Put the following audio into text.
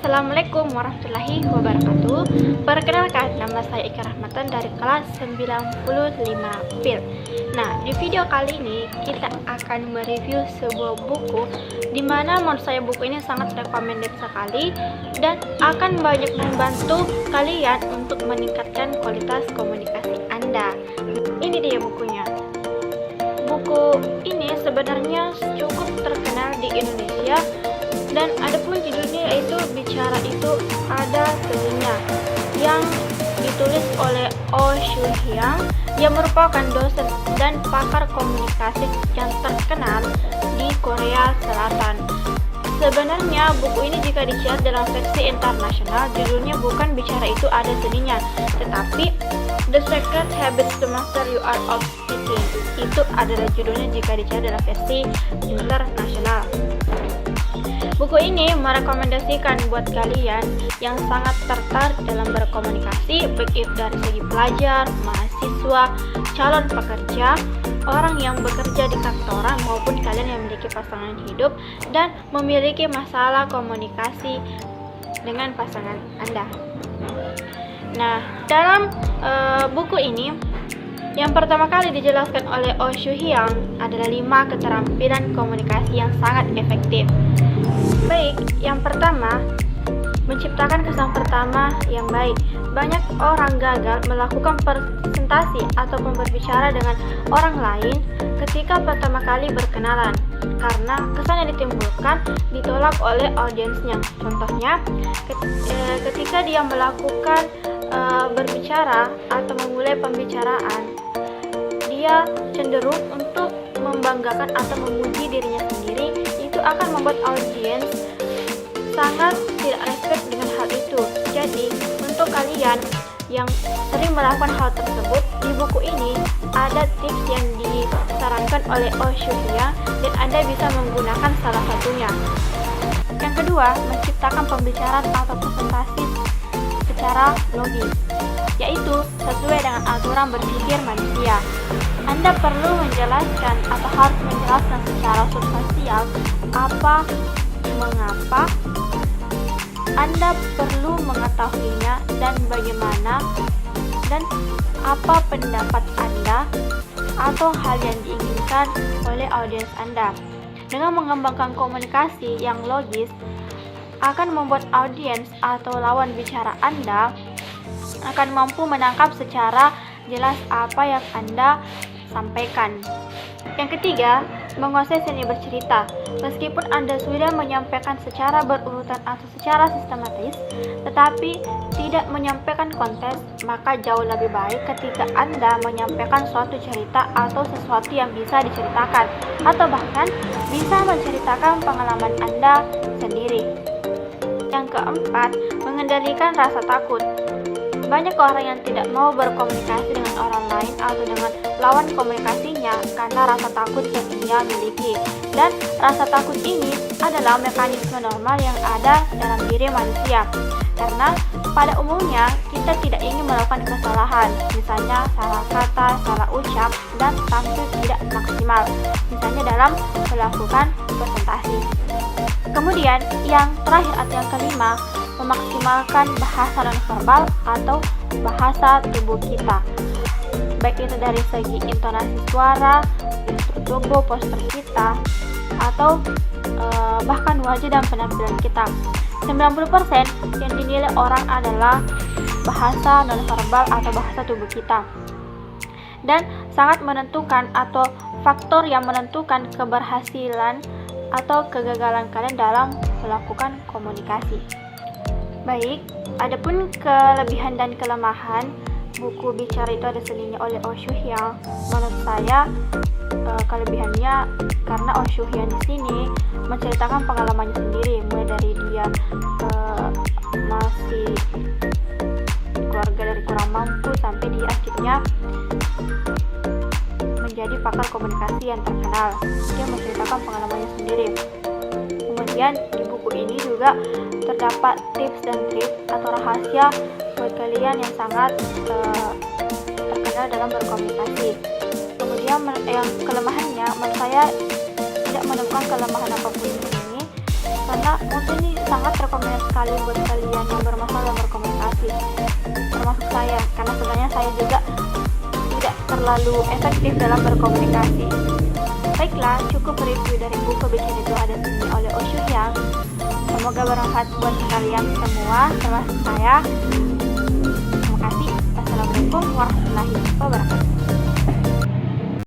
Assalamualaikum warahmatullahi wabarakatuh. Perkenalkan, nama saya Ika Rahmatan dari kelas 95 FIL. Nah, di video kali ini kita akan mereview sebuah buku di mana menurut saya buku ini sangat recommended sekali dan akan banyak membantu kalian untuk meningkatkan kualitas komunikasi Anda. Ini dia bukunya. Buku ini sebenarnya cukup terkenal di Indonesia dan ada pun judulnya yaitu Bicara Itu Ada Seninya, yang ditulis oleh Oh Soo Hyang yang merupakan dosen dan pakar komunikasi yang terkenal di Korea Selatan. Sebenarnya buku ini jika dicari dalam versi internasional judulnya bukan Bicara Itu Ada Seninya, tetapi The Secret Habits to Master Your Art of Speaking. Itu adalah judulnya jika dicari dalam versi internasional. Buku ini merekomendasikan buat kalian yang sangat tertarik dalam berkomunikasi, baik itu dari segi pelajar, mahasiswa, calon pekerja, orang yang bekerja di kantoran, maupun kalian yang memiliki pasangan hidup dan memiliki masalah komunikasi dengan pasangan Anda. Nah, dalam buku ini yang pertama kali dijelaskan oleh Oh Soo Hyang adalah 5 keterampilan komunikasi yang sangat efektif. Baik, yang pertama, menciptakan kesan pertama yang baik. Banyak orang gagal melakukan presentasi ataupun berbicara dengan orang lain ketika pertama kali berkenalan karena kesan yang ditimbulkan ditolak oleh audiensnya. Contohnya, ketika dia melakukan berbicara atau memulai pembicaraan, dia cenderung untuk membanggakan atau memuji dirinya sendiri. Itu akan membuat audiens sangat tidak respect dengan hal itu. Jadi, untuk kalian yang sering melakukan hal tersebut, di buku ini ada tips yang disarankan oleh Oh Soo Hyang dan Anda bisa menggunakan salah satunya. Yang kedua, menciptakan pembicaraan atau presentasi secara logis, yaitu sesuai dengan aturan berpikir manusia. Anda perlu menjelaskan atau harus menjelaskan secara substansial apa, mengapa, Anda perlu mengetahuinya dan bagaimana, dan apa pendapat Anda atau hal yang diinginkan oleh audiens Anda. Dengan mengembangkan komunikasi yang logis akan membuat audiens atau lawan bicara Anda akan mampu menangkap secara jelas apa yang Anda sampaikan. Yang ketiga, menguasai seni bercerita. Meskipun Anda sudah menyampaikan secara berurutan atau secara sistematis, tetapi tidak menyampaikan konteks, maka jauh lebih baik ketika Anda menyampaikan suatu cerita atau sesuatu yang bisa diceritakan, atau bahkan bisa menceritakan pengalaman Anda sendiri. Yang keempat, mengendalikan rasa takut. Banyak orang yang tidak mau berkomunikasi dengan orang lain atau dengan lawan komunikasinya karena rasa takut yang ia miliki. Dan rasa takut ini adalah mekanisme normal yang ada dalam diri manusia. Karena pada umumnya kita tidak ingin melakukan kesalahan, misalnya salah kata, salah ucap, dan tampil tidak maksimal, misalnya dalam melakukan presentasi. Kemudian yang terakhir atau yang kelima, memaksimalkan bahasa nonverbal atau bahasa tubuh kita, baik itu dari segi intonasi suara, gestur tubuh, postur kita, atau bahkan wajah dan penampilan kita. 90% yang dinilai orang adalah bahasa nonverbal atau bahasa tubuh kita, dan sangat menentukan atau faktor yang menentukan keberhasilan atau kegagalan kalian dalam melakukan komunikasi. Baik, adapun kelebihan dan kelemahan buku Bicara Itu Ada Seninya oleh Oh Soo Hyang, menurut saya kelebihannya karena Oh Soo Hyang di sini menceritakan pengalamannya sendiri, mulai dari dia masih keluarga dari kurang mampu sampai dia akhirnya menjadi pakar komunikasi yang terkenal. Dia menceritakan pengalamannya sendiri. Kemudian di buku ini juga terdapat tips dan trik atau rahasia buat kalian yang sangat terkenal dalam berkomunikasi. Kemudian yang kelemahannya, menurut saya tidak menemukan kelemahan apapun di sini, karena karena mungkin ini sangat rekomendasi sekali buat kalian yang bermasalah dalam berkomunikasi, termasuk saya, karena sebenarnya saya juga tidak terlalu efektif dalam berkomunikasi. Baiklah, cukup review dari buku Bikin Itu Ada Seni oleh Osho Yang. Semoga bermanfaat buat kalian semua, termasuk saya. Terima kasih. Assalamualaikum warahmatullahi wabarakatuh.